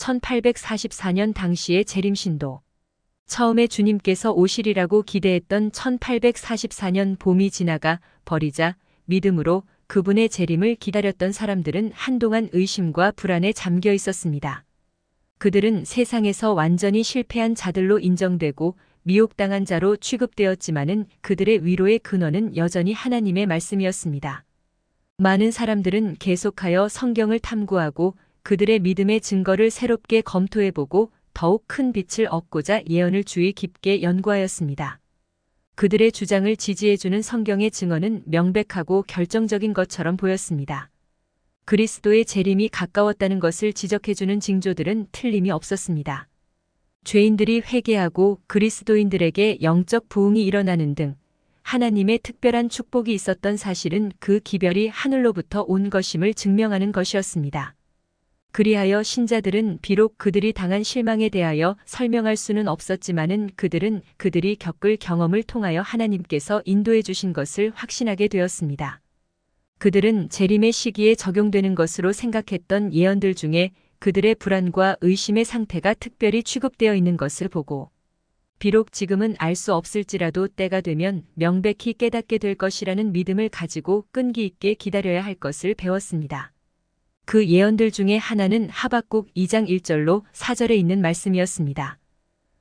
1844년 당시의 재림신도. 처음에 주님께서 오시리라고 기대했던 1844년 봄이 지나가 버리자 믿음으로 그분의 재림을 기다렸던 사람들은 한동안 의심과 불안에 잠겨 있었습니다. 그들은 세상에서 완전히 실패한 자들로 인정되고 미혹당한 자로 취급되었지만은 그들의 위로의 근원은 여전히 하나님의 말씀이었습니다. 많은 사람들은 계속하여 성경을 탐구하고 그들의 믿음의 증거를 새롭게 검토해보고 더욱 큰 빛을 얻고자 예언을 주의 깊게 연구하였습니다. 그들의 주장을 지지해주는 성경의 증언은 명백하고 결정적인 것처럼 보였습니다. 그리스도의 재림이 가까웠다는 것을 지적해주는 징조들은 틀림이 없었습니다. 죄인들이 회개하고 그리스도인들에게 영적 부흥이 일어나는 등 하나님의 특별한 축복이 있었던 사실은 그 기별이 하늘로부터 온 것임을 증명하는 것이었습니다. 그리하여 신자들은 비록 그들이 당한 실망에 대하여 설명할 수는 없었지만은 그들은 그들이 겪을 경험을 통하여 하나님께서 인도해 주신 것을 확신하게 되었습니다. 그들은 재림의 시기에 적용되는 것으로 생각했던 예언들 중에 그들의 불안과 의심의 상태가 특별히 취급되어 있는 것을 보고 비록 지금은 알 수 없을지라도 때가 되면 명백히 깨닫게 될 것이라는 믿음을 가지고 끈기 있게 기다려야 할 것을 배웠습니다. 그 예언들 중에 하나는 하박국 2장 1절로 4절에 있는 말씀이었습니다.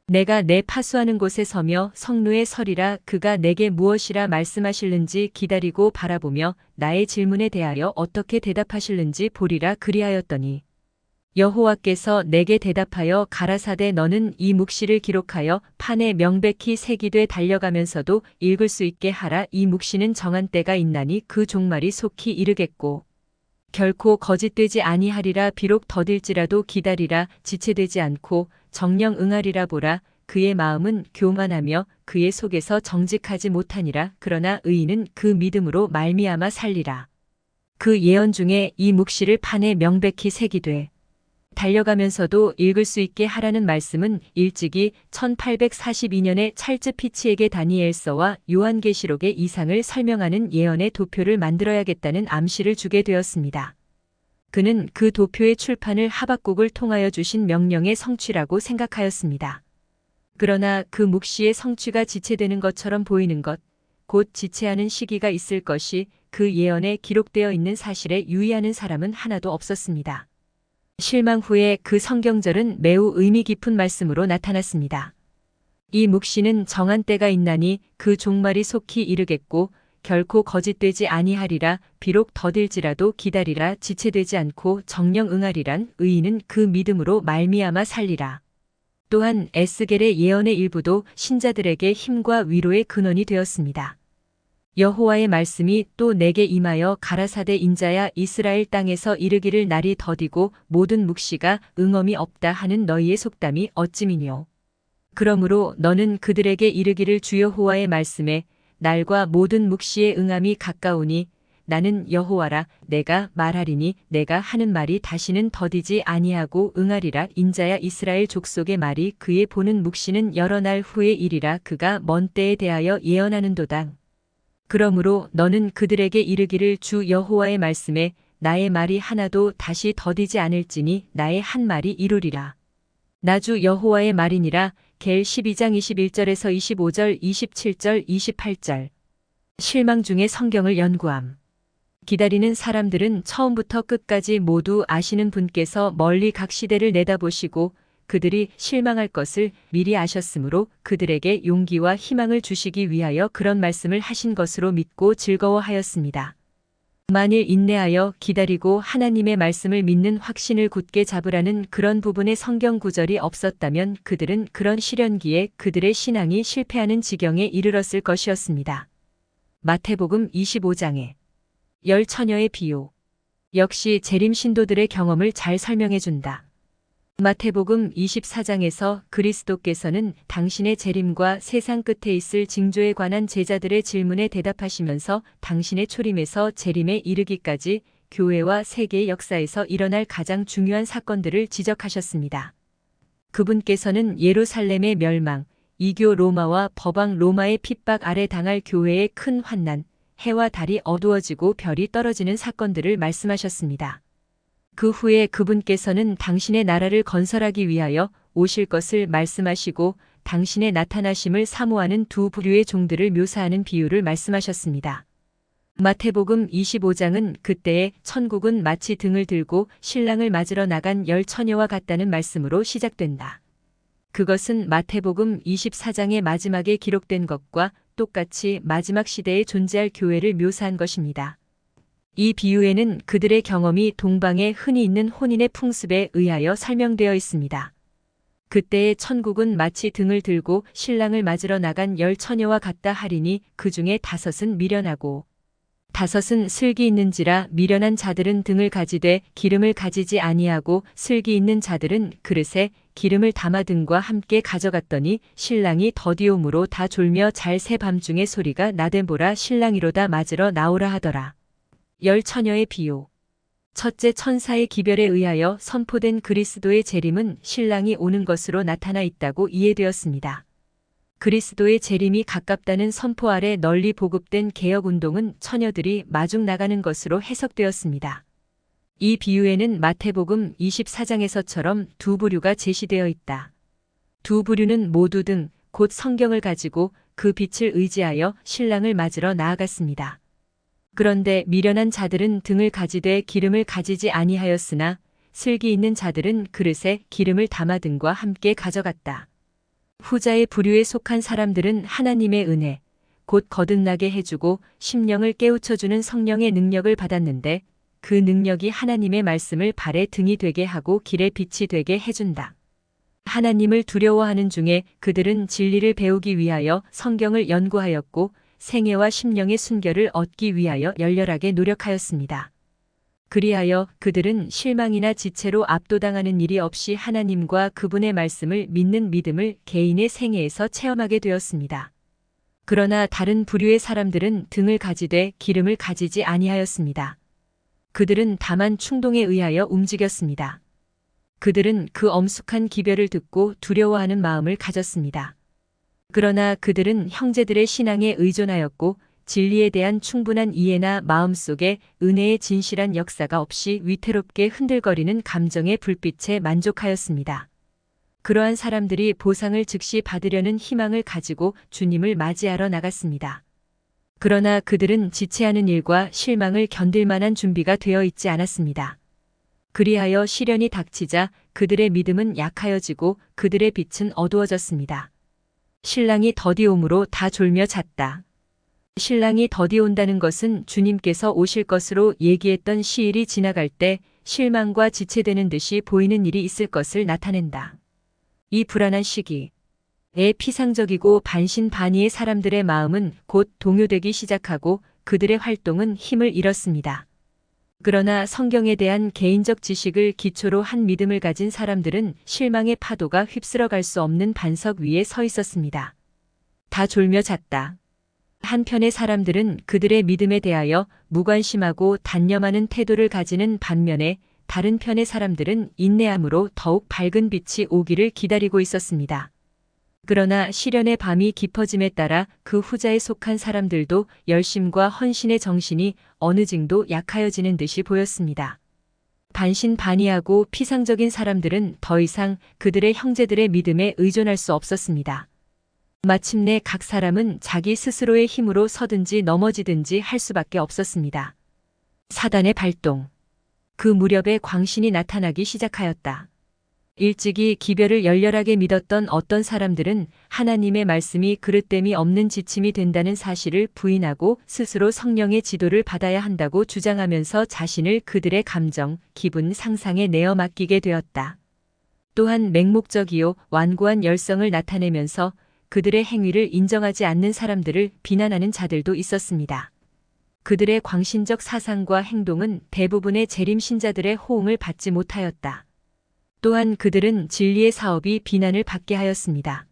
내가 내 파수하는 곳에 서며 성루에 서리라. 그가 내게 무엇이라 말씀하실는지 기다리고 바라보며 나의 질문에 대하여 어떻게 대답하실는지 보리라. 그리하였더니 여호와께서 내게 대답하여 가라사대 너는 이 묵시를 기록하여 판에 명백히 새기되 달려가면서도 읽을 수 있게 하라. 이 묵시는 정한 때가 있나니 그 종말이 속히 이르겠고 결코 거짓되지 아니하리라. 비록 더딜지라도 기다리라. 지체되지 않고 정령 응하리라. 보라. 그의 마음은 교만하며 그의 속에서 정직하지 못하니라. 그러나 의인은 그 믿음으로 말미암아 살리라. 그 예언 중에 이 묵시를 판에 명백히 새기되 달려가면서도 읽을 수 있게 하라는 말씀은 일찍이 1842년에 찰즈 피치에게 다니엘서와 요한계시록의 이상을 설명하는 예언의 도표를 만들어야겠다는 암시를 주게 되었습니다. 그는 그 도표의 출판을 하박국을 통하여 주신 명령의 성취라고 생각하였습니다. 그러나 그 묵시의 성취가 지체되는 것처럼 보이는 것, 곧 지체하는 시기가 있을 것이 그 예언에 기록되어 있는 사실에 유의하는 사람은 하나도 없었습니다. 실망 후에 그 성경절은 매우 의미 깊은 말씀으로 나타났습니다. 이 묵시는 정한 때가 있나니 그 종말이 속히 이르겠고 결코 거짓되지 아니하리라. 비록 더딜지라도 기다리라. 지체되지 않고 정령 응하리란 의인은 그 믿음으로 말미암아 살리라. 또한 에스겔의 예언의 일부도 신자들에게 힘과 위로의 근원이 되었습니다. 여호와의 말씀이 또 내게 임하여 가라사대 인자야 이스라엘 땅에서 이르기를 날이 더디고 모든 묵시가 응엄이 없다 하는 너희의 속담이 어찌미뇨. 그러므로 너는 그들에게 이르기를 주 여호와의 말씀에 날과 모든 묵시의 응함이 가까우니 나는 여호와라. 내가 말하리니 내가 하는 말이 다시는 더디지 아니하고 응하리라. 인자야 이스라엘 족속의 말이 그의 보는 묵시는 여러 날 후의 일이라. 그가 먼 때에 대하여 예언하는도다. 그러므로 너는 그들에게 이르기를 주 여호와의 말씀에 나의 말이 하나도 다시 더디지 않을지니 나의 한 말이 이루리라. 나 주 여호와의 말이니라. 겔 12장 21절에서 25절, 27절, 28절. 실망 중에 성경을 연구함. 기다리는 사람들은 처음부터 끝까지 모두 아시는 분께서 멀리 각 시대를 내다보시고 그들이 실망할 것을 미리 아셨으므로 그들에게 용기와 희망을 주시기 위하여 그런 말씀을 하신 것으로 믿고 즐거워하였습니다. 만일 인내하여 기다리고 하나님의 말씀을 믿는 확신을 굳게 잡으라는 그런 부분의 성경 구절이 없었다면 그들은 그런 시련기에 그들의 신앙이 실패하는 지경에 이르렀을 것이었습니다. 마태복음 25장에 열 처녀의 비유. 역시 재림 신도들의 경험을 잘 설명해준다. 마태복음 24장에서 그리스도께서는 당신의 재림과 세상 끝에 있을 징조에 관한 제자들의 질문에 대답하시면서 당신의 초림에서 재림에 이르기까지 교회와 세계의 역사에서 일어날 가장 중요한 사건들을 지적하셨습니다. 그분께서는 예루살렘의 멸망, 이교 로마와 법왕 로마의 핍박 아래 당할 교회의 큰 환난, 해와 달이 어두워지고 별이 떨어지는 사건들을 말씀하셨습니다. 그 후에 그분께서는 당신의 나라를 건설하기 위하여 오실 것을 말씀하시고 당신의 나타나심을 사모하는 두 부류의 종들을 묘사하는 비유를 말씀하셨습니다. 마태복음 25장은 그때에 천국은 마치 등을 들고 신랑을 맞으러 나간 10처녀와 같다는 말씀으로 시작된다. 그것은 마태복음 24장의 마지막에 기록된 것과 똑같이 마지막 시대에 존재할 교회를 묘사한 것입니다. 이 비유에는 그들의 경험이 동방에 흔히 있는 혼인의 풍습에 의하여 설명되어 있습니다. 그때의 천국은 마치 등을 들고 신랑을 맞으러 나간 10처녀와 같다 하리니 그 중에 5은 미련하고 5은 슬기 있는지라 미련한 자들은 등을 가지되 기름을 가지지 아니하고 슬기 있는 자들은 그릇에 기름을 담아 등과 함께 가져갔더니 신랑이 더디옴으로 다 졸며 잘 새 밤중에 소리가 나됨보라 신랑이로다 맞으러 나오라 하더라. 10처녀의 비유. 첫째 천사의 기별에 의하여 선포된 그리스도의 재림은 신랑이 오는 것으로 나타나 있다고 이해되었습니다. 그리스도의 재림이 가깝다는 선포 아래 널리 보급된 개혁운동은 처녀들이 마중 나가는 것으로 해석되었습니다. 이 비유에는 마태복음 24장에서처럼 두 부류가 제시되어 있다. 두 부류는 모두 등, 곧 성경을 가지고 그 빛을 의지하여 신랑을 맞으러 나아갔습니다. 그런데 미련한 자들은 등을 가지되 기름을 가지지 아니하였으나 슬기 있는 자들은 그릇에 기름을 담아 등과 함께 가져갔다. 후자의 부류에 속한 사람들은 하나님의 은혜, 곧 거듭나게 해주고 심령을 깨우쳐주는 성령의 능력을 받았는데 그 능력이 하나님의 말씀을 발의 등이 되게 하고 길의 빛이 되게 해준다. 하나님을 두려워하는 중에 그들은 진리를 배우기 위하여 성경을 연구하였고 생애와 심령의 순결을 얻기 위하여 열렬하게 노력하였습니다. 그리하여 그들은 실망이나 지체로 압도당하는 일이 없이 하나님과 그분의 말씀을 믿는 믿음을 개인의 생애에서 체험하게 되었습니다. 그러나 다른 부류의 사람들은 등을 가지되 기름을 가지지 아니하였습니다. 그들은 다만 충동에 의하여 움직였습니다. 그들은 그 엄숙한 기별을 듣고 두려워하는 마음을 가졌습니다. 그러나 그들은 형제들의 신앙에 의존하였고 진리에 대한 충분한 이해나 마음속에 은혜의 진실한 역사가 없이 위태롭게 흔들거리는 감정의 불빛에 만족하였습니다. 그러한 사람들이 보상을 즉시 받으려는 희망을 가지고 주님을 맞이하러 나갔습니다. 그러나 그들은 지체하는 일과 실망을 견딜 만한 준비가 되어 있지 않았습니다. 그리하여 시련이 닥치자 그들의 믿음은 약하여지고 그들의 빛은 어두워졌습니다. 신랑이 더디옴으로 다 졸며 잤다. 신랑이 더디온다는 것은 주님께서 오실 것으로 얘기했던 시일이 지나갈 때 실망과 지체되는 듯이 보이는 일이 있을 것을 나타낸다. 이 불안한 시기에 피상적이고 반신반의의 사람들의 마음은 곧 동요되기 시작하고 그들의 활동은 힘을 잃었습니다. 그러나 성경에 대한 개인적 지식을 기초로 한 믿음을 가진 사람들은 실망의 파도가 휩쓸어 갈 수 없는 반석 위에 서 있었습니다. 다 졸며 잤다. 한편의 사람들은 그들의 믿음에 대하여 무관심하고 단념하는 태도를 가지는 반면에 다른 편의 사람들은 인내함으로 더욱 밝은 빛이 오기를 기다리고 있었습니다. 그러나 시련의 밤이 깊어짐에 따라 그 후자에 속한 사람들도 열심과 헌신의 정신이 어느 정도 약하여지는 듯이 보였습니다. 반신반의하고 피상적인 사람들은 더 이상 그들의 형제들의 믿음에 의존할 수 없었습니다. 마침내 각 사람은 자기 스스로의 힘으로 서든지 넘어지든지 할 수밖에 없었습니다. 사단의 발동. 그 무렵에 광신이 나타나기 시작하였다. 일찍이 기별을 열렬하게 믿었던 어떤 사람들은 하나님의 말씀이 그릇됨이 없는 지침이 된다는 사실을 부인하고 스스로 성령의 지도를 받아야 한다고 주장하면서 자신을 그들의 감정, 기분, 상상에 내어 맡기게 되었다. 또한 맹목적이요 완고한 열성을 나타내면서 그들의 행위를 인정하지 않는 사람들을 비난하는 자들도 있었습니다. 그들의 광신적 사상과 행동은 대부분의 재림 신자들의 호응을 받지 못하였다. 또한 그들은 진리의 사업이 비난을 받게 하였습니다.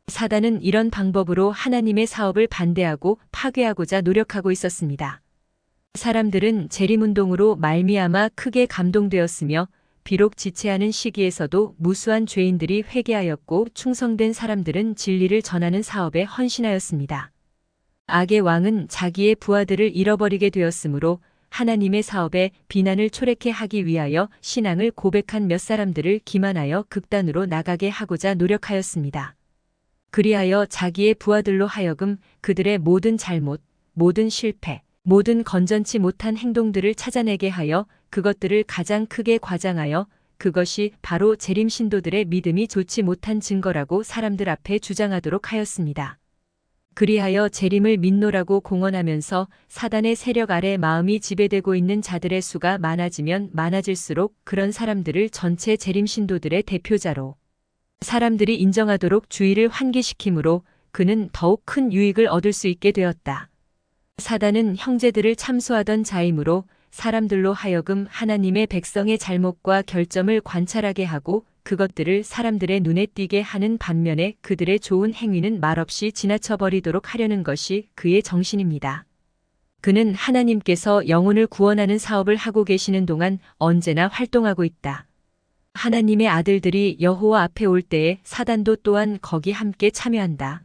사단은 이런 방법으로 하나님의 사업을 반대하고 파괴하고자 노력하고 있었습니다. 사람들은 재림운동으로 말미암아 크게 감동되었으며 비록 지체하는 시기에서도 무수한 죄인들이 회개하였고 충성된 사람들은 진리를 전하는 사업에 헌신하였습니다. 악의 왕은 자기의 부하들을 잃어버리게 되었으므로 하나님의 사업에 비난을 초래케 하기 위하여 신앙을 고백한 몇 사람들을 기만하여 극단으로 나가게 하고자 노력하였습니다. 그리하여 자기의 부하들로 하여금 그들의 모든 잘못, 모든 실패, 모든 건전치 못한 행동들을 찾아내게 하여 그것들을 가장 크게 과장하여 그것이 바로 재림 신도들의 믿음이 좋지 못한 증거라고 사람들 앞에 주장하도록 하였습니다. 그리하여 재림을 민노라고 공언하면서 사단의 세력 아래 마음이 지배되고 있는 자들의 수가 많아지면 많아질수록 그런 사람들을 전체 재림 신도들의 대표자로 사람들이 인정하도록 주의를 환기시키므로 그는 더욱 큰 유익을 얻을 수 있게 되었다. 사단은 형제들을 참소하던 자이므로 사람들로 하여금 하나님의 백성의 잘못과 결점을 관찰하게 하고 그것들을 사람들의 눈에 띄게 하는 반면에 그들의 좋은 행위는 말없이 지나쳐버리도록 하려는 것이 그의 정신입니다. 그는 하나님께서 영혼을 구원하는 사업을 하고 계시는 동안 언제나 활동하고 있다. 하나님의 아들들이 여호와 앞에 올 때에 사단도 또한 거기 함께 참여한다.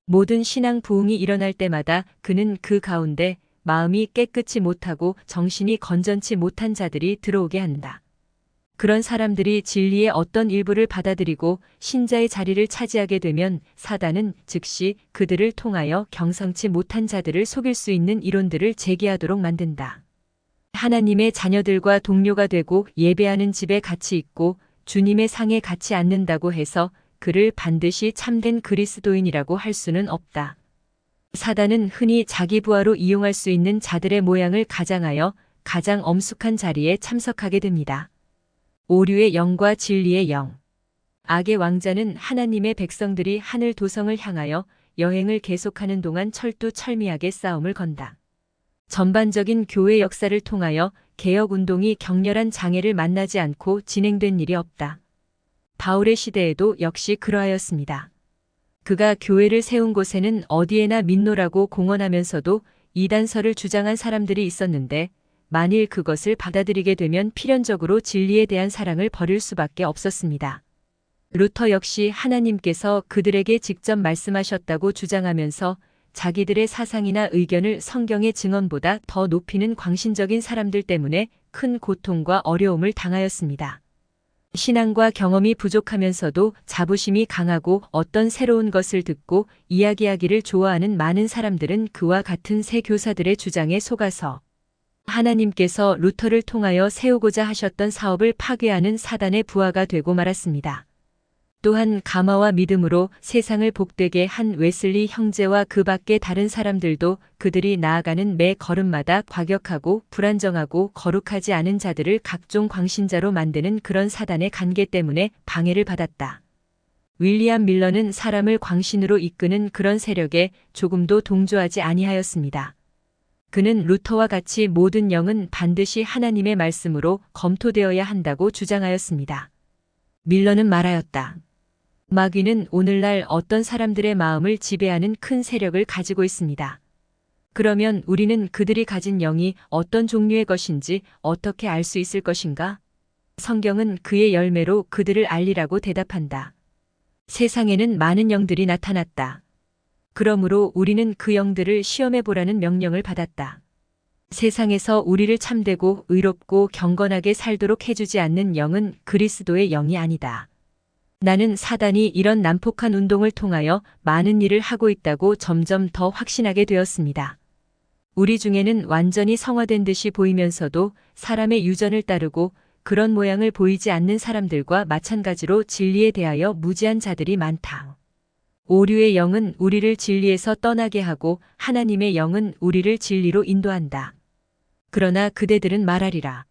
모든 신앙 부흥이 일어날 때마다 그는 그 가운데 마음이 깨끗이 못하고 정신이 건전치 못한 자들이 들어오게 한다. 그런 사람들이 진리의 어떤 일부를 받아들이고 신자의 자리를 차지하게 되면 사단은 즉시 그들을 통하여 경성치 못한 자들을 속일 수 있는 이론들을 제기하도록 만든다. 하나님의 자녀들과 동료가 되고 예배하는 집에 같이 있고 주님의 상에 같이 앉는다고 해서 그를 반드시 참된 그리스도인이라고 할 수는 없다. 사단은 흔히 자기 부하로 이용할 수 있는 자들의 모양을 가장하여 가장 엄숙한 자리에 참석하게 됩니다. 오류의 영과 진리의 영. 악의 왕자는 하나님의 백성들이 하늘 도성을 향하여 여행을 계속하는 동안 철두철미하게 싸움을 건다. 전반적인 교회 역사를 통하여 개혁운동이 격렬한 장애를 만나지 않고 진행된 일이 없다. 바울의 시대에도 역시 그러하였습니다. 그가 교회를 세운 곳에는 어디에나 민노라고 공언하면서도 이단설을 주장한 사람들이 있었는데 만일 그것을 받아들이게 되면 필연적으로 진리에 대한 사랑을 버릴 수밖에 없었습니다. 루터 역시 하나님께서 그들에게 직접 말씀하셨다고 주장하면서 자기들의 사상이나 의견을 성경의 증언보다 더 높이는 광신적인 사람들 때문에 큰 고통과 어려움을 당하였습니다. 신앙과 경험이 부족하면서도 자부심이 강하고 어떤 새로운 것을 듣고 이야기하기를 좋아하는 많은 사람들은 그와 같은 새 교사들의 주장에 속아서 하나님께서 루터를 통하여 세우고자 하셨던 사업을 파괴하는 사단의 부하가 되고 말았습니다. 또한 감화와 믿음으로 세상을 복되게 한 웨슬리 형제와 그 밖의 다른 사람들도 그들이 나아가는 매 걸음마다 과격하고 불안정하고 거룩하지 않은 자들을 각종 광신자로 만드는 그런 사단의 간계 때문에 방해를 받았다. 윌리엄 밀러는 사람을 광신으로 이끄는 그런 세력에 조금도 동조하지 아니하였습니다. 그는 루터와 같이 모든 영은 반드시 하나님의 말씀으로 검토되어야 한다고 주장하였습니다. 밀러는 말하였다. 마귀는 오늘날 어떤 사람들의 마음을 지배하는 큰 세력을 가지고 있습니다. 그러면 우리는 그들이 가진 영이 어떤 종류의 것인지 어떻게 알 수 있을 것인가? 성경은 그의 열매로 그들을 알리라고 대답한다. 세상에는 많은 영들이 나타났다. 그러므로 우리는 그 영들을 시험해 보라는 명령을 받았다. 세상에서 우리를 참되고 의롭고 경건하게 살도록 해주지 않는 영은 그리스도의 영이 아니다. 나는 사단이 이런 난폭한 운동을 통하여 많은 일을 하고 있다고 점점 더 확신하게 되었습니다. 우리 중에는 완전히 성화된 듯이 보이면서도 사람의 유전을 따르고 그런 모양을 보이지 않는 사람들과 마찬가지로 진리에 대하여 무지한 자들이 많다. 오류의 영은 우리를 진리에서 떠나게 하고 하나님의 영은 우리를 진리로 인도한다. 그러나 그대들은 말하리라.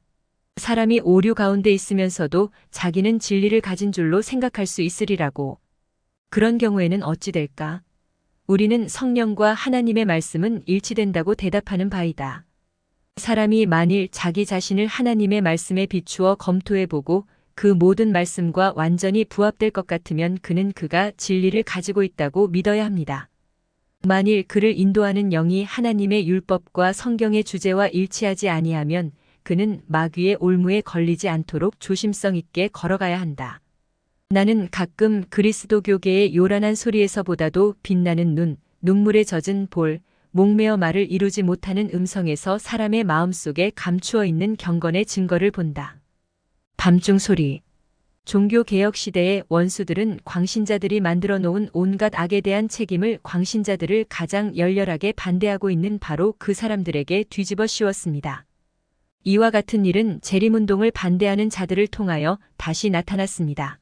사람이 오류 가운데 있으면서도 자기는 진리를 가진 줄로 생각할 수 있으리라고. 그런 경우에는 어찌 될까? 우리는 성령과 하나님의 말씀은 일치된다고 대답하는 바이다. 사람이 만일 자기 자신을 하나님의 말씀에 비추어 검토해보고 그 모든 말씀과 완전히 부합될 것 같으면 그는 그가 진리를 가지고 있다고 믿어야 합니다. 만일 그를 인도하는 영이 하나님의 율법과 성경의 주제와 일치하지 아니하면 그는 마귀의 올무에 걸리지 않도록 조심성 있게 걸어가야 한다. 나는 가끔 그리스도교계의 요란한 소리에서보다도 빛나는 눈, 눈물에 젖은 볼, 목매어 말을 이루지 못하는 음성에서 사람의 마음속에 감추어 있는 경건의 증거를 본다. 밤중 소리. 종교개혁 시대의 원수들은 광신자들이 만들어 놓은 온갖 악에 대한 책임을 광신자들을 가장 열렬하게 반대하고 있는 바로 그 사람들에게 뒤집어 씌웠습니다. 이와 같은 일은 재림운동을 반대하는 자들을 통하여 다시 나타났습니다.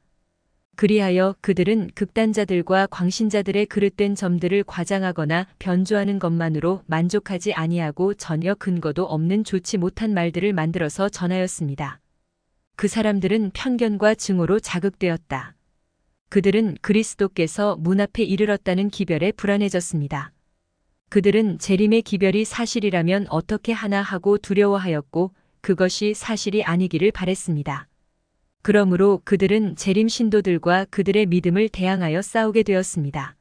그리하여 그들은 극단자들과 광신자들의 그릇된 점들을 과장하거나 변조하는 것만으로 만족하지 아니하고 전혀 근거도 없는 좋지 못한 말들을 만들어서 전하였습니다. 그 사람들은 편견과 증오로 자극되었다. 그들은 그리스도께서 문 앞에 이르렀다는 기별에 불안해졌습니다. 그들은 재림의 기별이 사실이라면 어떻게 하나 하고 두려워하였고 그것이 사실이 아니기를 바랬습니다. 그러므로 그들은 재림 신도들과 그들의 믿음을 대항하여 싸우게 되었습니다.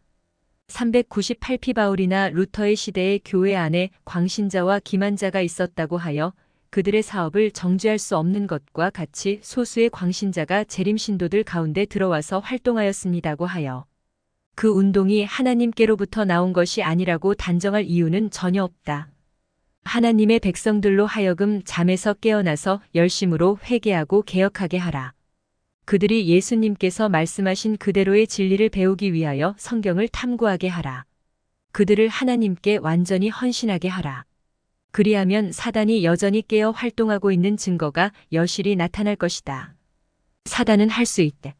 398피 바울이나 루터의 시대에 교회 안에 광신자와 기만자가 있었다고 하여 그들의 사업을 정죄할 수 없는 것과 같이 소수의 광신자가 재림 신도들 가운데 들어와서 활동하였습니다고 하여 그 운동이 하나님께로부터 나온 것이 아니라고 단정할 이유는 전혀 없다. 하나님의 백성들로 하여금 잠에서 깨어나서 열심으로 회개하고 개혁하게 하라. 그들이 예수님께서 말씀하신 그대로의 진리를 배우기 위하여 성경을 탐구하게 하라. 그들을 하나님께 완전히 헌신하게 하라. 그리하면 사단이 여전히 깨어 활동하고 있는 증거가 여실히 나타날 것이다. 사단은 할 수 있대.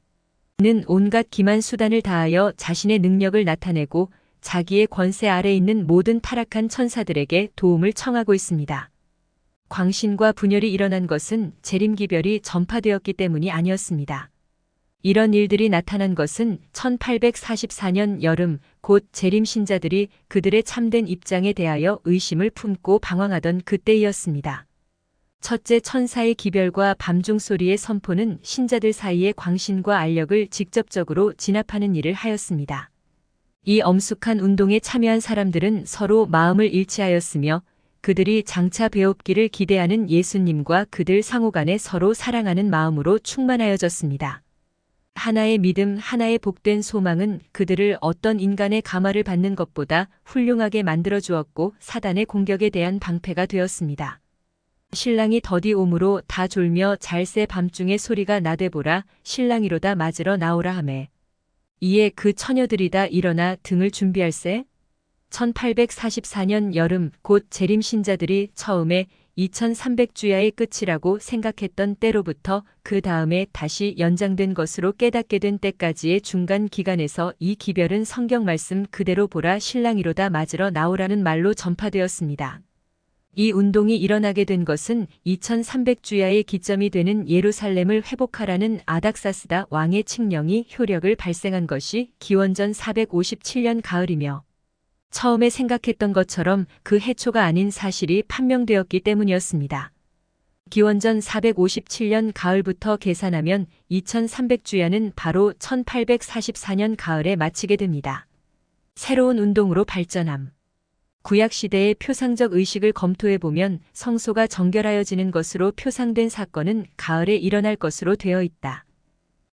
는 온갖 기만 수단을 다하여 자신의 능력을 나타내고 자기의 권세 아래 있는 모든 타락한 천사들에게 도움을 청하고 있습니다. 광신과 분열이 일어난 것은 재림기별이 전파되었기 때문이 아니었습니다. 이런 일들이 나타난 것은 1844년 여름 곧 재림 신자들이 그들의 참된 입장에 대하여 의심을 품고 방황하던 그때이었습니다. 첫째 천사의 기별과 밤중 소리의 선포는 신자들 사이의 광신과 알력을 직접적으로 진압하는 일을 하였습니다. 이 엄숙한 운동에 참여한 사람들은 서로 마음을 일치하였으며 그들이 장차 배웁기를 기대하는 예수님과 그들 상호간에 서로 사랑하는 마음으로 충만하여졌습니다. 하나의 믿음, 하나의 복된 소망은 그들을 어떤 인간의 감화를 받는 것보다 훌륭하게 만들어 주었고 사단의 공격에 대한 방패가 되었습니다. 신랑이 더디 오므로 다 졸며 잘새 밤중에 소리가 나되 보라 신랑이로다 맞으러 나오라 하매 이에 그 처녀들이 다 일어나 등을 준비할세 1844년 여름 곧 재림 신자들이 처음에 2300주야의 끝이라고 생각했던 때로부터 그 다음에 다시 연장된 것으로 깨닫게 된 때까지의 중간 기간에서 이 기별은 성경 말씀 그대로 보라 신랑이로다 맞으러 나오라는 말로 전파되었습니다. 이 운동이 일어나게 된 것은 2300주야의 기점이 되는 예루살렘을 회복하라는 아닥사스다 왕의 칙령이 효력을 발생한 것이 기원전 457년 가을이며 처음에 생각했던 것처럼 그 해초가 아닌 사실이 판명되었기 때문이었습니다. 기원전 457년 가을부터 계산하면 2300주야는 바로 1844년 가을에 마치게 됩니다. 새로운 운동으로 발전함. 구약시대의 표상적 의식을 검토해보면 성소가 정결하여지는 것으로 표상된 사건은 가을에 일어날 것으로 되어 있다.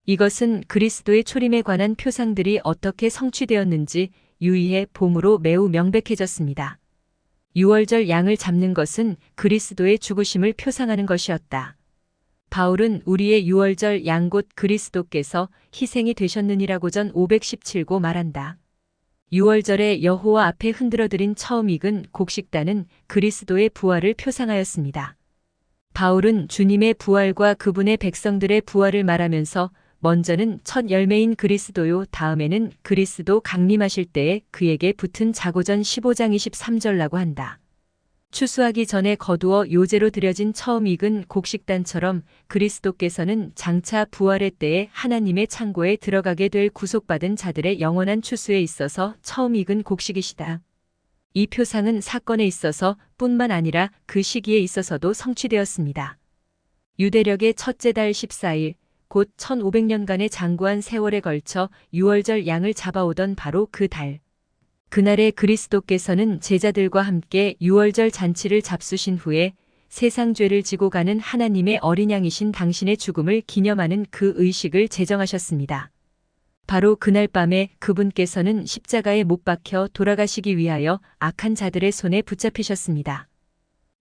이것은 그리스도의 초림에 관한 표상들이 어떻게 성취되었는지 유의해 봄으로 매우 명백해졌습니다. 유월절 양을 잡는 것은 그리스도의 죽으심을 표상하는 것이었다. 바울은 우리의 유월절 양 곧 그리스도께서 희생이 되셨느니라고 전 517고 말한다. 유월절에 여호와 앞에 흔들어드린 처음 익은 곡식단은 그리스도의 부활을 표상하였습니다. 바울은 주님의 부활과 그분의 백성들의 부활을 말하면서 먼저는 첫 열매인 그리스도요 다음에는 그리스도 강림하실 때에 그에게 붙은 자고전 15장 23절라고 한다. 추수하기 전에 거두어 요제로 드려진 처음 익은 곡식단처럼 그리스도께서는 장차 부활의 때에 하나님의 창고에 들어가게 될 구속받은 자들의 영원한 추수에 있어서 처음 익은 곡식이시다. 이 표상은 사건에 있어서 뿐만 아니라 그 시기에 있어서도 성취되었습니다. 유대력의 첫째 달 14일 곧 1500년간의 장구한 세월에 걸쳐 유월절 양을 잡아오던 바로 그 달. 그날에 그리스도께서는 제자들과 함께 유월절 잔치를 잡수신 후에 세상 죄를 지고 가는 하나님의 어린 양이신 당신의 죽음을 기념하는 그 의식을 제정하셨습니다. 바로 그날 밤에 그분께서는 십자가에 못 박혀 돌아가시기 위하여 악한 자들의 손에 붙잡히셨습니다.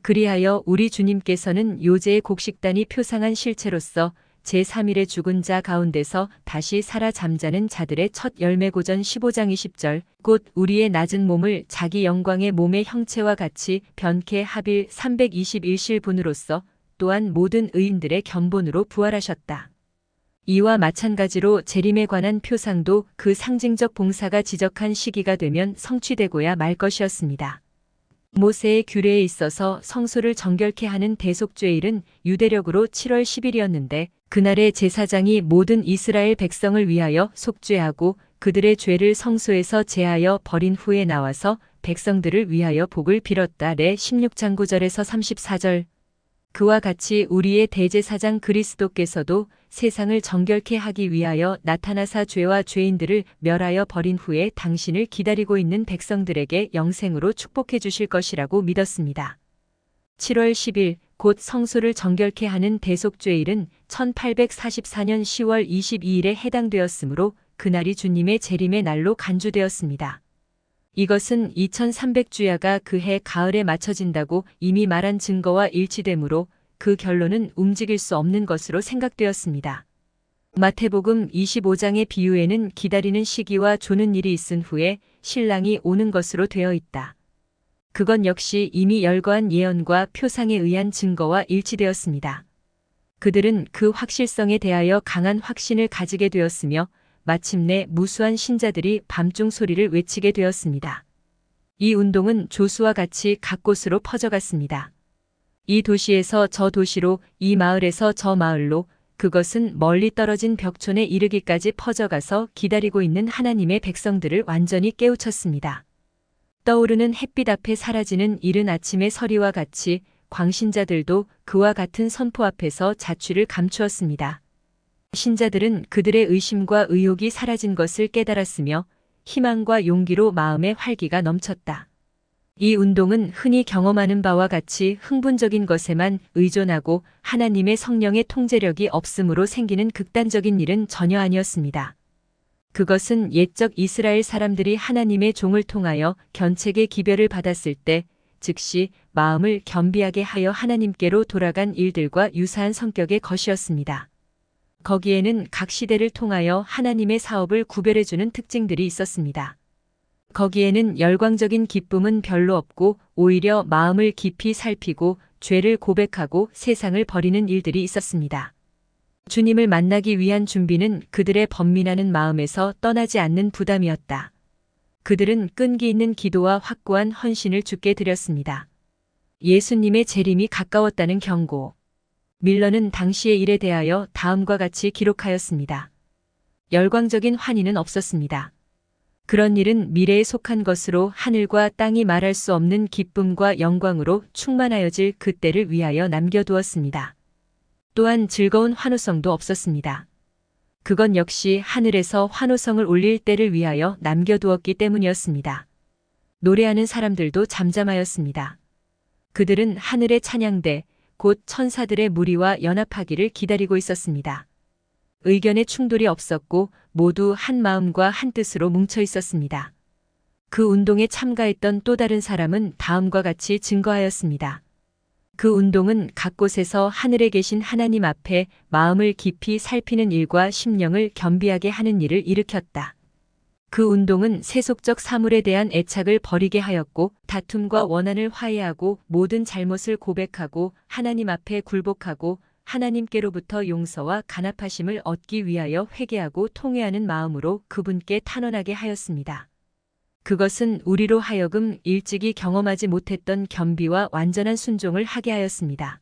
그리하여 우리 주님께서는 요제의 곡식단이 표상한 실체로서 제3일에 죽은 자 가운데서 다시 살아 잠자는 자들의 첫 열매고전 15장 20절 곧 우리의 낮은 몸을 자기 영광의 몸의 형체와 같이 변케 하빌 321실분으로서 또한 모든 의인들의 견본으로 부활하셨다. 이와 마찬가지로 재림에 관한 표상도 그 상징적 봉사가 지적한 시기가 되면 성취되고야 말 것이었습니다. 모세의 규례에 있어서 성소를 정결케 하는 대속죄일은 유대력으로 7월 10일이었는데 그날에 제사장이 모든 이스라엘 백성을 위하여 속죄하고 그들의 죄를 성소에서 제하여 버린 후에 나와서 백성들을 위하여 복을 빌었다. 레 16장 9절에서 34절 그와 같이 우리의 대제사장 그리스도께서도 세상을 정결케 하기 위하여 나타나사 죄와 죄인들을 멸하여 버린 후에 당신을 기다리고 있는 백성들에게 영생으로 축복해 주실 것이라고 믿었습니다. 7월 10일 곧 성소를 정결케 하는 대속죄일은 1844년 10월 22일에 해당되었으므로 그날이 주님의 재림의 날로 간주되었습니다. 이것은 2300주야가 그해 가을에 맞춰진다고 이미 말한 증거와 일치되므로 그 결론은 움직일 수 없는 것으로 생각되었습니다. 마태복음 25장의 비유에는 기다리는 시기와 조는 일이 있은 후에 신랑이 오는 것으로 되어 있다. 그건 역시 이미 열거한 예언과 표상에 의한 증거와 일치되었습니다. 그들은 그 확실성에 대하여 강한 확신을 가지게 되었으며 마침내 무수한 신자들이 밤중 소리를 외치게 되었습니다. 이 운동은 조수와 같이 각 곳으로 퍼져갔습니다. 이 도시에서 저 도시로, 이 마을에서 저 마을로, 그것은 멀리 떨어진 벽촌에 이르기까지 퍼져가서 기다리고 있는 하나님의 백성들을 완전히 깨우쳤습니다. 떠오르는 햇빛 앞에 사라지는 이른 아침의 서리와 같이 광신자들도 그와 같은 선포 앞에서 자취를 감추었습니다. 신자들은 그들의 의심과 의혹이 사라진 것을 깨달았으며 희망과 용기로 마음의 활기가 넘쳤다. 이 운동은 흔히 경험하는 바와 같이 흥분적인 것에만 의존하고 하나님의 성령의 통제력이 없음으로 생기는 극단적인 일은 전혀 아니었습니다. 그것은 옛적 이스라엘 사람들이 하나님의 종을 통하여 견책의 기별을 받았을 때 즉시 마음을 겸비하게 하여 하나님께로 돌아간 일들과 유사한 성격의 것이었습니다. 거기에는 각 시대를 통하여 하나님의 사업을 구별해주는 특징들이 있었습니다. 거기에는 열광적인 기쁨은 별로 없고 오히려 마음을 깊이 살피고 죄를 고백하고 세상을 버리는 일들이 있었습니다. 주님을 만나기 위한 준비는 그들의 번민하는 마음에서 떠나지 않는 부담이었다. 그들은 끈기 있는 기도와 확고한 헌신을 주께 드렸습니다. 예수님의 재림이 가까웠다는 경고. 밀러는 당시의 일에 대하여 다음과 같이 기록하였습니다. 열광적인 환희는 없었습니다. 그런 일은 미래에 속한 것으로 하늘과 땅이 말할 수 없는 기쁨과 영광으로 충만하여질 그때를 위하여 남겨두었습니다. 또한 즐거운 환호성도 없었습니다. 그건 역시 하늘에서 환호성을 올릴 때를 위하여 남겨두었기 때문이었습니다. 노래하는 사람들도 잠잠하였습니다. 그들은 하늘의 찬양대, 곧 천사들의 무리와 연합하기를 기다리고 있었습니다. 의견의 충돌이 없었고 모두 한 마음과 한 뜻으로 뭉쳐 있었습니다. 그 운동에 참가했던 또 다른 사람은 다음과 같이 증거하였습니다. 그 운동은 각 곳에서 하늘에 계신 하나님 앞에 마음을 깊이 살피는 일과 심령을 겸비하게 하는 일을 일으켰다. 그 운동은 세속적 사물에 대한 애착을 버리게 하였고 다툼과 원한을 화해하고 모든 잘못을 고백하고 하나님 앞에 굴복하고 하나님께로부터 용서와 간합하심을 얻기 위하여 회개하고 통회하는 마음으로 그분께 탄원하게 하였습니다. 그것은 우리로 하여금 일찍이 경험하지 못했던 겸비와 완전한 순종을 하게 하였습니다.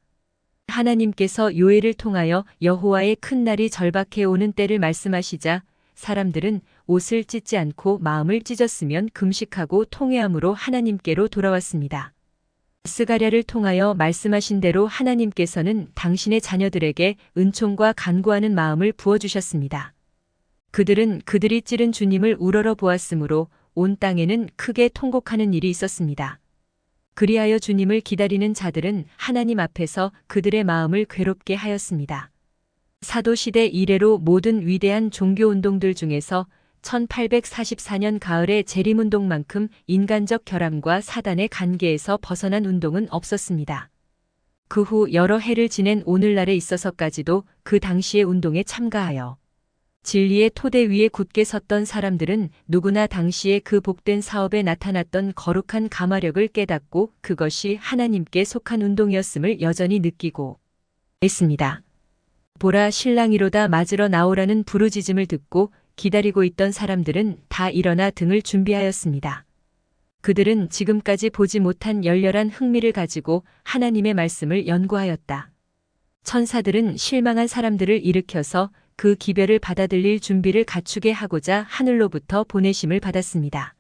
하나님께서 요엘을 통하여 여호와의 큰 날이 절박해 오는 때를 말씀하시자 사람들은 옷을 찢지 않고 마음을 찢었으면 금식하고 통회함으로 하나님께로 돌아왔습니다. 스가랴를 통하여 말씀하신 대로 하나님께서는 당신의 자녀들에게 은총과 간구하는 마음을 부어주셨습니다. 그들은 그들이 찌른 주님을 우러러 보았으므로 온 땅에는 크게 통곡하는 일이 있었습니다. 그리하여 주님을 기다리는 자들은 하나님 앞에서 그들의 마음을 괴롭게 하였습니다. 사도시대 이래로 모든 위대한 종교운동들 중에서 1844년 가을의 재림운동만큼 인간적 결함과 사단의 관계에서 벗어난 운동은 없었습니다. 그 후 여러 해를 지낸 오늘날에 있어서까지도 그 당시의 운동에 참가하여 진리의 토대 위에 굳게 섰던 사람들은 누구나 당시에 그 복된 사업에 나타났던 거룩한 감화력을 깨닫고 그것이 하나님께 속한 운동이었음을 여전히 느끼고 있습니다. 보라 신랑이로다 맞으러 나오라는 부르짖음을 듣고 기다리고 있던 사람들은 다 일어나 등을 준비하였습니다. 그들은 지금까지 보지 못한 열렬한 흥미를 가지고 하나님의 말씀을 연구하였다. 천사들은 실망한 사람들을 일으켜서 그 기별을 받아들일 준비를 갖추게 하고자 하늘로부터 보내심을 받았습니다.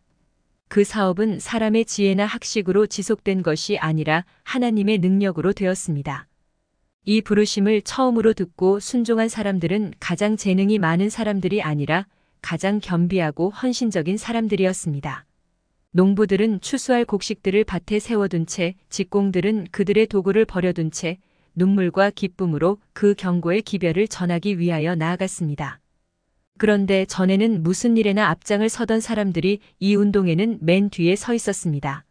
그 사업은 사람의 지혜나 학식으로 지속된 것이 아니라 하나님의 능력으로 되었습니다. 이 부르심을 처음으로 듣고 순종한 사람들은 가장 재능이 많은 사람들이 아니라 가장 겸비하고 헌신적인 사람들이었습니다. 농부들은 추수할 곡식들을 밭에 세워둔 채, 직공들은 그들의 도구를 버려둔 채 눈물과 기쁨으로 그 경고의 기별을 전하기 위하여 나아갔습니다. 그런데 전에는 무슨 일에나 앞장을 서던 사람들이 이 운동에는 맨 뒤에 서 있었습니다.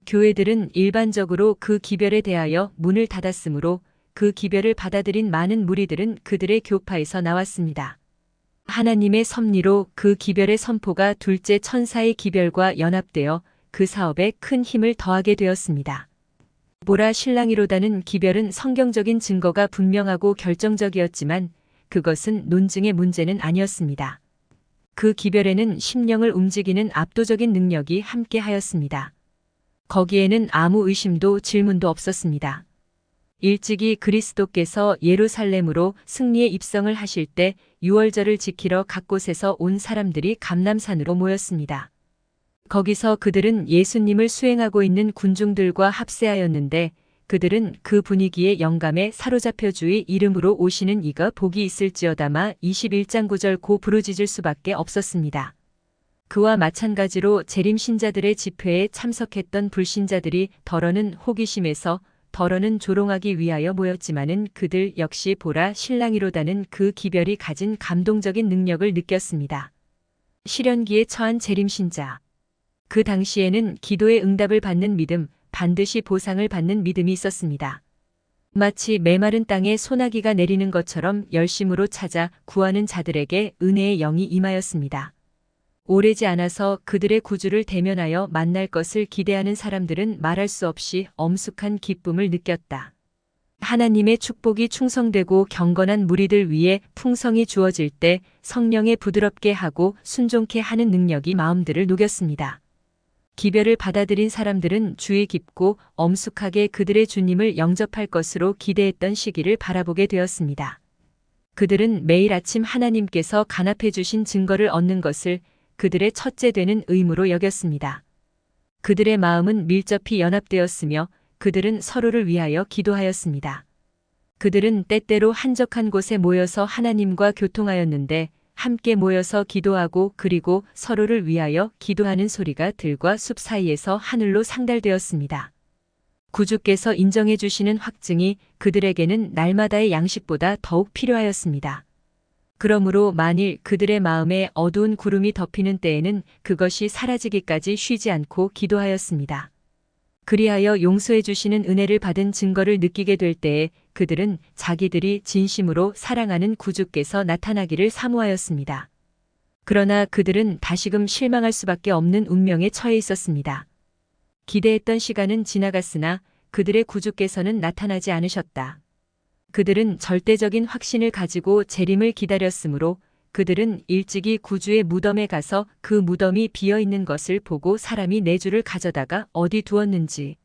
교회들은 일반적으로 그 기별에 대하여 문을 닫았으므로 그 기별을 받아들인 많은 무리들은 그들의 교파에서 나왔습니다. 하나님의 섭리로 그 기별의 선포가 둘째 천사의 기별과 연합되어 그 사업에 큰 힘을 더하게 되었습니다. 보라 신랑이로다는 기별은 성경적인 증거가 분명하고 결정적이었지만 그것은 논증의 문제는 아니었습니다. 그 기별에는 심령을 움직이는 압도적인 능력이 함께하였습니다. 거기에는 아무 의심도 질문도 없었습니다. 일찍이 그리스도께서 예루살렘으로 승리의 입성을 하실 때 유월절을 지키러 각 곳에서 온 사람들이 감람산으로 모였습니다. 거기서 그들은 예수님을 수행하고 있는 군중들과 합세하였는데 그들은 그 분위기에 영감에 사로잡혀 주의 이름으로 오시는 이가 복이 있을지어다마 21장 9절 고 부르짖을 수밖에 없었습니다. 그와 마찬가지로 재림신자들의 집회에 참석했던 불신자들이 더러는 호기심에서 더러는 조롱하기 위하여 모였지만은 그들 역시 보라 신랑이로다는 그 기별이 가진 감동적인 능력을 느꼈습니다. 시련기에 처한 재림신자. 그 당시에는 기도의 응답을 받는 믿음, 반드시 보상을 받는 믿음이 있었습니다. 마치 메마른 땅에 소나기가 내리는 것처럼 열심으로 찾아 구하는 자들에게 은혜의 영이 임하였습니다. 오래지 않아서 그들의 구주를 대면하여 만날 것을 기대하는 사람들은 말할 수 없이 엄숙한 기쁨을 느꼈다. 하나님의 축복이 충성되고 경건한 무리들 위에 풍성이 주어질 때 성령에 부드럽게 하고 순종케 하는 능력이 마음들을 녹였습니다. 기별을 받아들인 사람들은 주의 깊고 엄숙하게 그들의 주님을 영접할 것으로 기대했던 시기를 바라보게 되었습니다. 그들은 매일 아침 하나님께서 간합해 주신 증거를 얻는 것을 그들의 첫째 되는 의무로 여겼습니다. 그들의 마음은 밀접히 연합되었으며 그들은 서로를 위하여 기도하였습니다. 그들은 때때로 한적한 곳에 모여서 하나님과 교통하였는데 함께 모여서 기도하고 그리고 서로를 위하여 기도하는 소리가 들과 숲 사이에서 하늘로 상달되었습니다. 구주께서 인정해 주시는 확증이 그들에게는 날마다의 양식보다 더욱 필요하였습니다. 그러므로 만일 그들의 마음에 어두운 구름이 덮이는 때에는 그것이 사라지기까지 쉬지 않고 기도하였습니다. 그리하여 용서해 주시는 은혜를 받은 증거를 느끼게 될 때에 그들은 자기들이 진심으로 사랑하는 구주께서 나타나기를 사모하였습니다. 그러나 그들은 다시금 실망할 수밖에 없는 운명에 처해 있었습니다. 기대했던 시간은 지나갔으나 그들의 구주께서는 나타나지 않으셨다. 그들은 절대적인 확신을 가지고 재림을 기다렸으므로 그들은 일찍이 구주의 무덤에 가서 그 무덤이 비어있는 것을 보고 사람이 내 주를 가져다가 어디 두었는지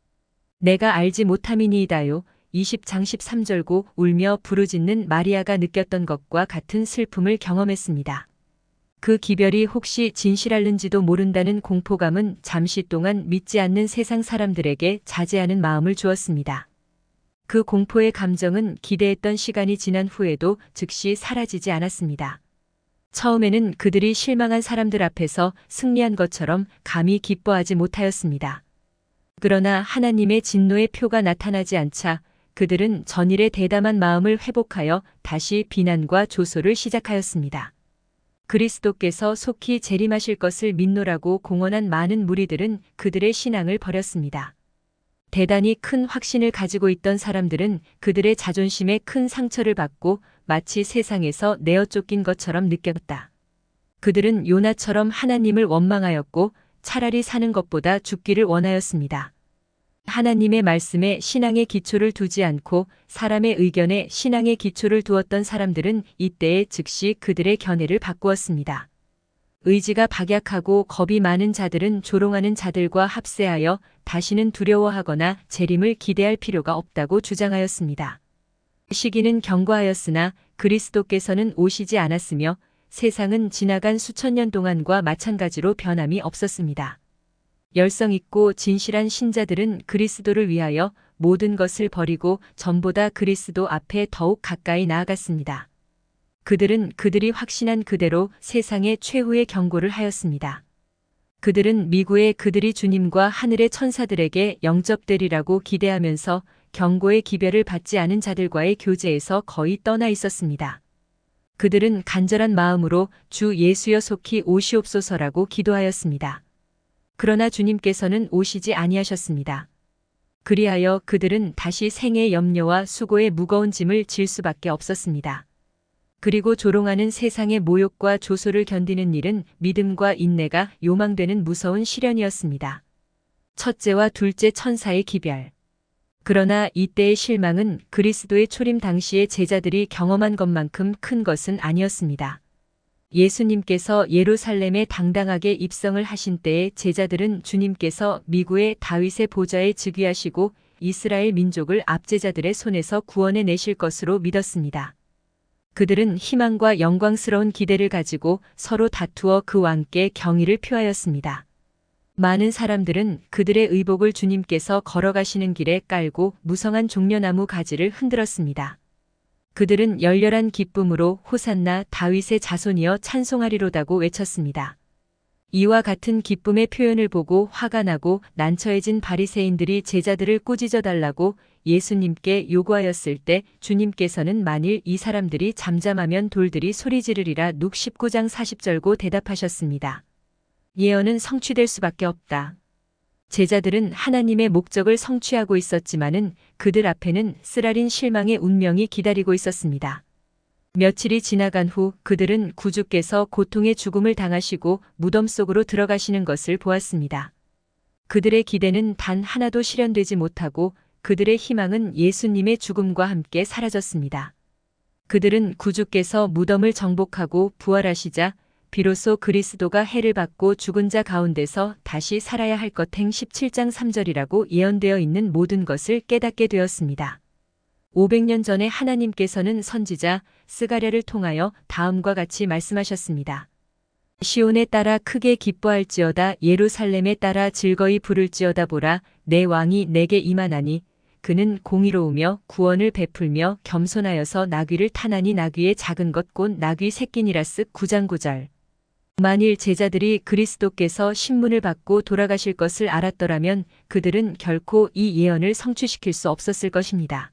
내가 알지 못함이니이다요. 20장 13절고 울며 부르짖는 마리아가 느꼈던 것과 같은 슬픔을 경험했습니다. 그 기별이 혹시 진실할는지도 모른다는 공포감은 잠시 동안 믿지 않는 세상 사람들에게 자제하는 마음을 주었습니다. 그 공포의 감정은 기대했던 시간이 지난 후에도 즉시 사라지지 않았습니다. 처음에는 그들이 실망한 사람들 앞에서 승리한 것처럼 감히 기뻐하지 못하였습니다. 그러나 하나님의 진노의 표가 나타나지 않자 그들은 전일의 대담한 마음을 회복하여 다시 비난과 조소를 시작하였습니다. 그리스도께서 속히 재림하실 것을 믿노라고 공언한 많은 무리들은 그들의 신앙을 버렸습니다. 대단히 큰 확신을 가지고 있던 사람들은 그들의 자존심에 큰 상처를 받고 마치 세상에서 내어 쫓긴 것처럼 느꼈다. 그들은 요나처럼 하나님을 원망하였고 차라리 사는 것보다 죽기를 원하였습니다. 하나님의 말씀에 신앙의 기초를 두지 않고 사람의 의견에 신앙의 기초를 두었던 사람들은 이때에 즉시 그들의 견해를 바꾸었습니다. 의지가 박약하고 겁이 많은 자들은 조롱하는 자들과 합세하여 다시는 두려워하거나 재림을 기대할 필요가 없다고 주장하였습니다. 시기는 경과하였으나 그리스도께서는 오시지 않았으며 세상은 지나간 수천 년 동안과 마찬가지로 변함이 없었습니다. 열성 있고 진실한 신자들은 그리스도를 위하여 모든 것을 버리고 전보다 그리스도 앞에 더욱 가까이 나아갔습니다. 그들은 그들이 확신한 그대로 세상의 최후의 경고를 하였습니다. 그들은 미구에 그들이 주님과 하늘의 천사들에게 영접되리라고 기대하면서 경고의 기별을 받지 않은 자들과의 교제에서 거의 떠나 있었습니다. 그들은 간절한 마음으로 주 예수여 속히 오시옵소서라고 기도하였습니다. 그러나 주님께서는 오시지 아니하셨습니다. 그리하여 그들은 다시 생의 염려와 수고의 무거운 짐을 질 수밖에 없었습니다. 그리고 조롱하는 세상의 모욕과 조소를 견디는 일은 믿음과 인내가 요망되는 무서운 시련이었습니다. 첫째와 둘째 천사의 기별. 그러나 이때의 실망은 그리스도의 초림 당시의 제자들이 경험한 것만큼 큰 것은 아니었습니다. 예수님께서 예루살렘에 당당하게 입성을 하신 때에 제자들은 주님께서 미구의 다윗의 보좌에 즉위하시고 이스라엘 민족을 압제자들의 손에서 구원해 내실 것으로 믿었습니다. 그들은 희망과 영광스러운 기대를 가지고 서로 다투어 그 왕께 경의를 표하였습니다. 많은 사람들은 그들의 의복을 주님께서 걸어가시는 길에 깔고 무성한 종려나무 가지를 흔들었습니다. 그들은 열렬한 기쁨으로 호산나 다윗의 자손이여 찬송하리로다고 외쳤습니다. 이와 같은 기쁨의 표현을 보고 화가 나고 난처해진 바리새인들이 제자들을 꾸짖어 달라고 예수님께 요구하였을 때 주님께서는 만일 이 사람들이 잠잠하면 돌들이 소리 지르리라 룩 19장 40절고 대답하셨습니다. 예언은 성취될 수밖에 없다. 제자들은 하나님의 목적을 성취하고 있었지만은 그들 앞에는 쓰라린 실망의 운명이 기다리고 있었습니다. 며칠이 지나간 후 그들은 구주께서 고통의 죽음을 당하시고 무덤 속으로 들어가시는 것을 보았습니다. 그들의 기대는 단 하나도 실현되지 못하고 그들의 희망은 예수님의 죽음과 함께 사라졌습니다. 그들은 구주께서 무덤을 정복하고 부활하시자 비로소 그리스도가 해를 받고 죽은 자 가운데서 다시 살아야 할 것 행 17장 3절이라고 예언되어 있는 모든 것을 깨닫게 되었습니다. 500년 전에 하나님께서는 선지자 스가랴를 통하여 다음과 같이 말씀하셨습니다. 시온에 따라 크게 기뻐할지어다 예루살렘에 따라 즐거이 부를지어다 보라 내 왕이 내게 임하나니 그는 공의로우며 구원을 베풀며 겸손하여서 나귀를 타나니 나귀의 작은 것 곧 나귀 새끼니라 쓱 9장 9절. 만일 제자들이 그리스도께서 신문을 받고 돌아가실 것을 알았더라면 그들은 결코 이 예언을 성취시킬 수 없었을 것입니다.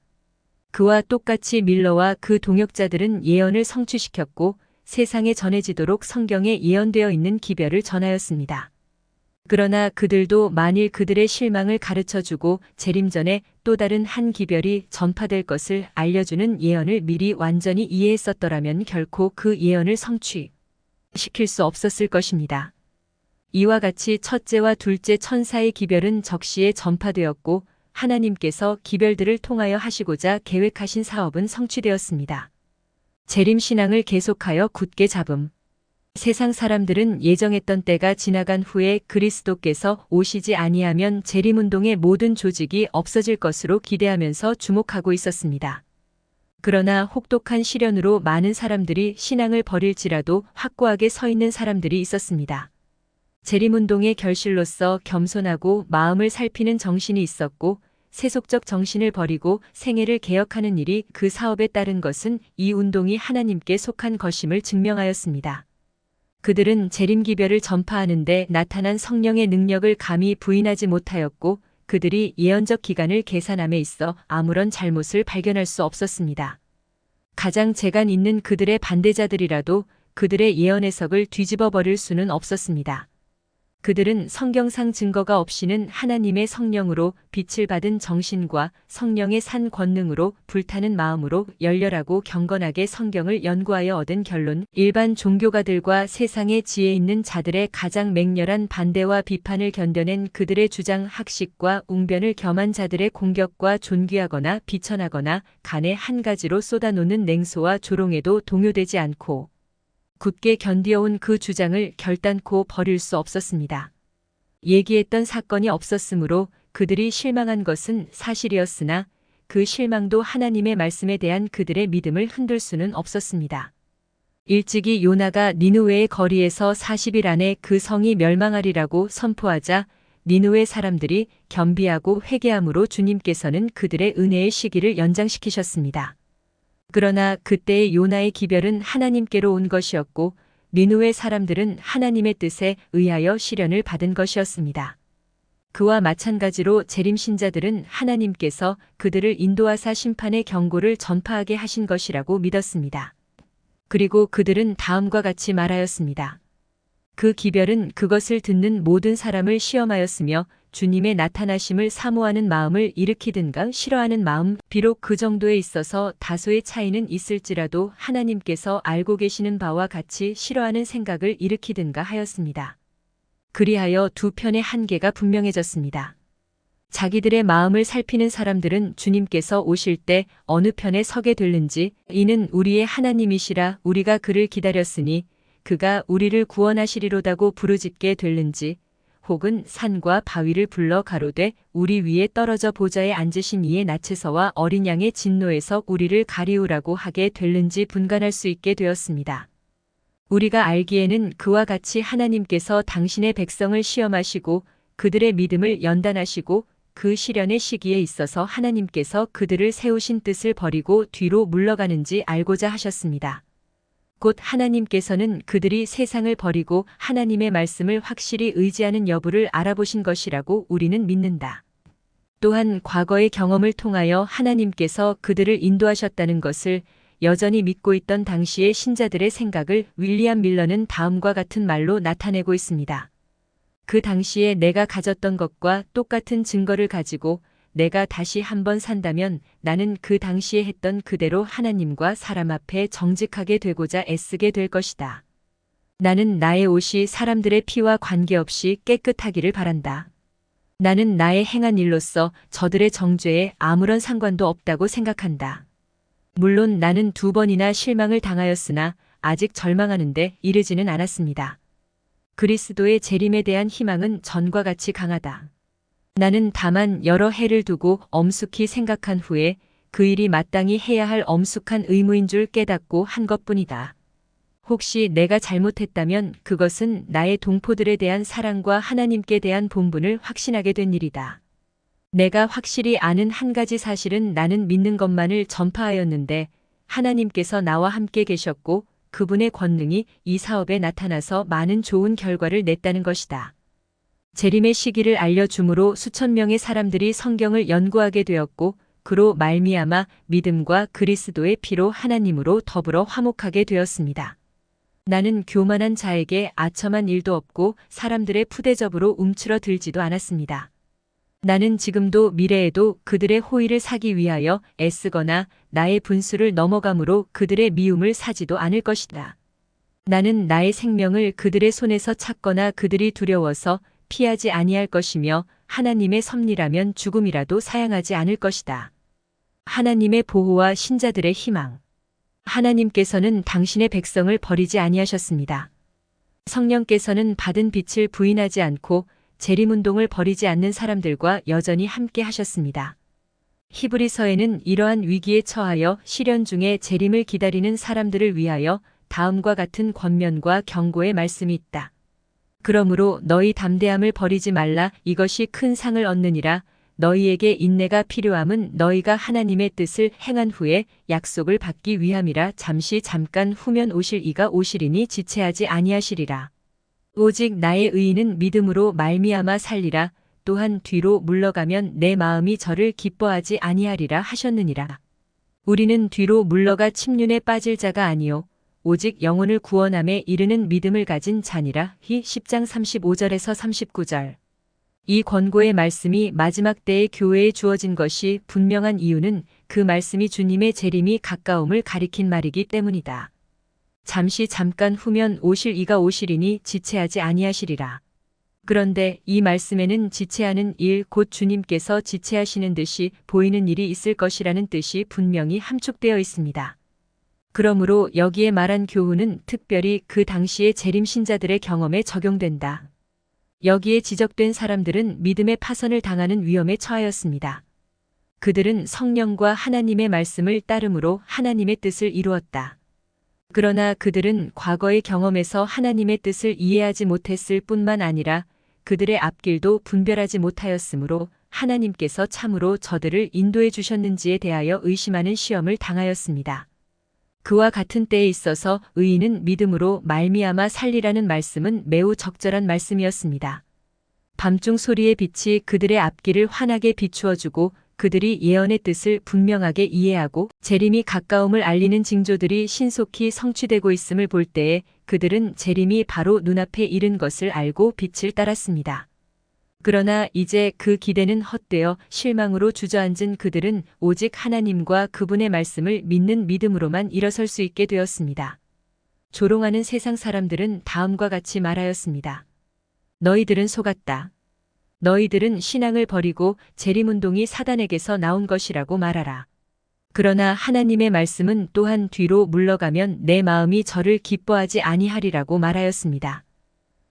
그와 똑같이 밀러와 그 동역자들은 예언을 성취시켰고 세상에 전해지도록 성경에 예언되어 있는 기별을 전하였습니다. 그러나 그들도 만일 그들의 실망을 가르쳐주고 재림 전에 또 다른 한 기별이 전파될 것을 알려주는 예언을 미리 완전히 이해했었더라면 결코 그 예언을 성취시킬 수 없었을 것입니다. 이와 같이 첫째와 둘째 천사의 기별은 적시에 전파되었고 하나님께서 기별들을 통하여 하시고자 계획하신 사업은 성취되었습니다. 재림신앙을 계속하여 굳게 잡음. 세상 사람들은 예정했던 때가 지나간 후에 그리스도께서 오시지 아니하면 재림운동의 모든 조직이 없어질 것으로 기대하면서 주목하고 있었습니다. 그러나 혹독한 시련으로 많은 사람들이 신앙을 버릴지라도 확고하게 서 있는 사람들이 있었습니다. 재림운동의 결실로서 겸손하고 마음을 살피는 정신이 있었고 세속적 정신을 버리고 생애를 개혁하는 일이 그 사업에 따른 것은 이 운동이 하나님께 속한 것임을 증명하였습니다. 그들은 재림기별을 전파하는 데 나타난 성령의 능력을 감히 부인하지 못하였고 그들이 예언적 기간을 계산함에 있어 아무런 잘못을 발견할 수 없었습니다. 가장 재간 있는 그들의 반대자들이라도 그들의 예언 해석을 뒤집어 버릴 수는 없었습니다. 그들은 성경상 증거가 없이는 하나님의 성령으로 빛을 받은 정신과 성령의 산 권능으로 불타는 마음으로 열렬하고 경건하게 성경을 연구하여 얻은 결론, 일반 종교가들과 세상의 지혜 있는 자들의 가장 맹렬한 반대와 비판을 견뎌낸 그들의 주장 학식과 웅변을 겸한 자들의 공격과 존귀하거나 비천하거나 간의 한 가지로 쏟아놓는 냉소와 조롱에도 동요되지 않고 굳게 견디어온 그 주장을 결단코 버릴 수 없었습니다. 얘기했던 사건이 없었으므로 그들이 실망한 것은 사실이었으나 그 실망도 하나님의 말씀에 대한 그들의 믿음을 흔들 수는 없었습니다. 일찍이 요나가 니느웨의 거리에서 40일 안에 그 성이 멸망하리라고 선포하자 니느웨 사람들이 겸비하고 회개함으로 주님께서는 그들의 은혜의 시기를 연장시키셨습니다. 그러나 그때의 요나의 기별은 하나님께로 온 것이었고 니느웨 사람들은 하나님의 뜻에 의하여 시련을 받은 것이었습니다. 그와 마찬가지로 재림 신자들은 하나님께서 그들을 인도하사 심판의 경고를 전파하게 하신 것이라고 믿었습니다. 그리고 그들은 다음과 같이 말하였습니다. 그 기별은 그것을 듣는 모든 사람을 시험하였으며 주님의 나타나심을 사모하는 마음을 일으키든가 싫어하는 마음, 비록 그 정도에 있어서 다소의 차이는 있을지라도 하나님께서 알고 계시는 바와 같이 싫어하는 생각을 일으키든가 하였습니다. 그리하여 두 편의 한계가 분명해졌습니다. 자기들의 마음을 살피는 사람들은 주님께서 오실 때 어느 편에 서게 될는지, 이는 우리의 하나님이시라 우리가 그를 기다렸으니 그가 우리를 구원하시리로다고 부르짖게 될는지, 혹은 산과 바위를 불러 가로되 우리 위에 떨어져 보좌에 앉으신 이의 나체서와 어린 양의 진노에서 우리를 가리우라고 하게 될는지 분간할 수 있게 되었습니다. 우리가 알기에는 그와 같이 하나님께서 당신의 백성을 시험하시고 그들의 믿음을 연단하시고 그 시련의 시기에 있어서 하나님께서 그들을 세우신 뜻을 버리고 뒤로 물러가는지 알고자 하셨습니다. 곧 하나님께서는 그들이 세상을 버리고 하나님의 말씀을 확실히 의지하는 여부를 알아보신 것이라고 우리는 믿는다. 또한 과거의 경험을 통하여 하나님께서 그들을 인도하셨다는 것을 여전히 믿고 있던 당시의 신자들의 생각을 윌리엄 밀러는 다음과 같은 말로 나타내고 있습니다. 그 당시에 내가 가졌던 것과 똑같은 증거를 가지고 내가 다시 한번 산다면 나는 그 당시에 했던 그대로 하나님과 사람 앞에 정직하게 되고자 애쓰게 될 것이다. 나는 나의 옷이 사람들의 피와 관계없이 깨끗하기를 바란다. 나는 나의 행한 일로서 저들의 정죄에 아무런 상관도 없다고 생각한다. 물론 나는 2번이나 실망을 당하였으나 아직 절망하는데 이르지는 않았습니다. 그리스도의 재림에 대한 희망은 전과 같이 강하다. 나는 다만 여러 해를 두고 엄숙히 생각한 후에 그 일이 마땅히 해야 할 엄숙한 의무인 줄 깨닫고 한 것뿐이다. 혹시 내가 잘못했다면 그것은 나의 동포들에 대한 사랑과 하나님께 대한 본분을 확신하게 된 일이다. 내가 확실히 아는 한 가지 사실은 나는 믿는 것만을 전파하였는데 하나님께서 나와 함께 계셨고 그분의 권능이 이 사업에 나타나서 많은 좋은 결과를 냈다는 것이다. 재림의 시기를 알려줌으로 수천 명의 사람들이 성경을 연구하게 되었고 그로 말미암아 믿음과 그리스도의 피로 하나님으로 더불어 화목하게 되었습니다. 나는 교만한 자에게 아첨한 일도 없고 사람들의 푸대접으로 움츠러들지도 않았습니다. 나는 지금도 미래에도 그들의 호의를 사기 위하여 애쓰거나 나의 분수를 넘어감으로 그들의 미움을 사지도 않을 것이다. 나는 나의 생명을 그들의 손에서 찾거나 그들이 두려워서 피하지 아니할 것이며 하나님의 섭리라면 죽음이라도 사양하지 않을 것이다. 하나님의 보호와 신자들의 희망. 하나님께서는 당신의 백성을 버리지 아니하셨습니다. 성령께서는 받은 빛을 부인하지 않고 재림운동을 버리지 않는 사람들과 여전히 함께 하셨습니다. 히브리서에는 이러한 위기에 처하여 시련 중에 재림을 기다리는 사람들을 위하여 다음과 같은 권면과 경고의 말씀이 있다. 그러므로 너희 담대함을 버리지 말라. 이것이 큰 상을 얻느니라. 너희에게 인내가 필요함은 너희가 하나님의 뜻을 행한 후에 약속을 받기 위함이라. 잠깐 후면 오실 이가 오시리니 지체하지 아니하시리라. 오직 나의 의인은 믿음으로 말미암아 살리라. 또한 뒤로 물러가면 내 마음이 저를 기뻐하지 아니하리라 하셨느니라. 우리는 뒤로 물러가 침륜에 빠질 자가 아니요 오직 영혼을 구원함에 이르는 믿음을 가진 자니라. 히 10장 35절에서 39절. 이 권고의 말씀이 마지막 때의 교회에 주어진 것이 분명한 이유는 그 말씀이 주님의 재림이 가까움을 가리킨 말이기 때문이다. 잠깐 후면 오실 이가 오시리니 지체하지 아니하시리라. 그런데 이 말씀에는 지체하는 일, 곧 주님께서 지체하시는 듯이 보이는 일이 있을 것이라는 뜻이 분명히 함축되어 있습니다. 그러므로 여기에 말한 교훈은 특별히 그 당시의 재림 신자들의 경험에 적용된다. 여기에 지적된 사람들은 믿음의 파선을 당하는 위험에 처하였습니다. 그들은 성령과 하나님의 말씀을 따름으로 하나님의 뜻을 이루었다. 그러나 그들은 과거의 경험에서 하나님의 뜻을 이해하지 못했을 뿐만 아니라 그들의 앞길도 분별하지 못하였으므로 하나님께서 참으로 저들을 인도해 주셨는지에 대하여 의심하는 시험을 당하였습니다. 그와 같은 때에 있어서 의인은 믿음으로 말미암아 살리라는 말씀은 매우 적절한 말씀이었습니다. 밤중 소리의 빛이 그들의 앞길을 환하게 비추어주고 그들이 예언의 뜻을 분명하게 이해하고 재림이 가까움을 알리는 징조들이 신속히 성취되고 있음을 볼 때에 그들은 재림이 바로 눈앞에 이른 것을 알고 빛을 따랐습니다. 그러나 이제 그 기대는 헛되어 실망으로 주저앉은 그들은 오직 하나님과 그분의 말씀을 믿는 믿음으로만 일어설 수 있게 되었습니다. 조롱하는 세상 사람들은 다음과 같이 말하였습니다. 너희들은 속았다. 너희들은 신앙을 버리고 재림운동이 사단에게서 나온 것이라고 말하라. 그러나 하나님의 말씀은 또한 뒤로 물러가면 내 마음이 저를 기뻐하지 아니하리라고 말하였습니다.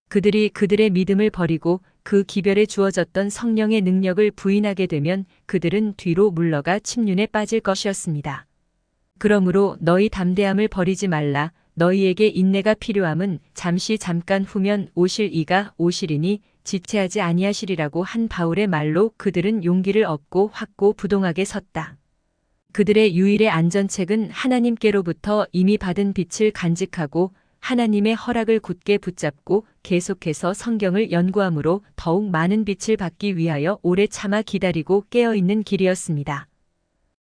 그들이 그들의 믿음을 버리고 그 기별에 주어졌던 성령의 능력을 부인하게 되면 그들은 뒤로 물러가 침륜에 빠질 것이었습니다. 그러므로 너희 담대함을 버리지 말라. 너희에게 인내가 필요함은 잠깐 후면 오실 이가 오시리니 지체하지 아니하시리라고 한 바울의 말로 그들은 용기를 얻고 확고 부동하게 섰다. 그들의 유일의 안전책은 하나님께로부터 이미 받은 빛을 간직하고 하나님의 허락을 굳게 붙잡고 계속해서 성경을 연구함으로 더욱 많은 빛을 받기 위하여 오래 참아 기다리고 깨어있는 길이었습니다.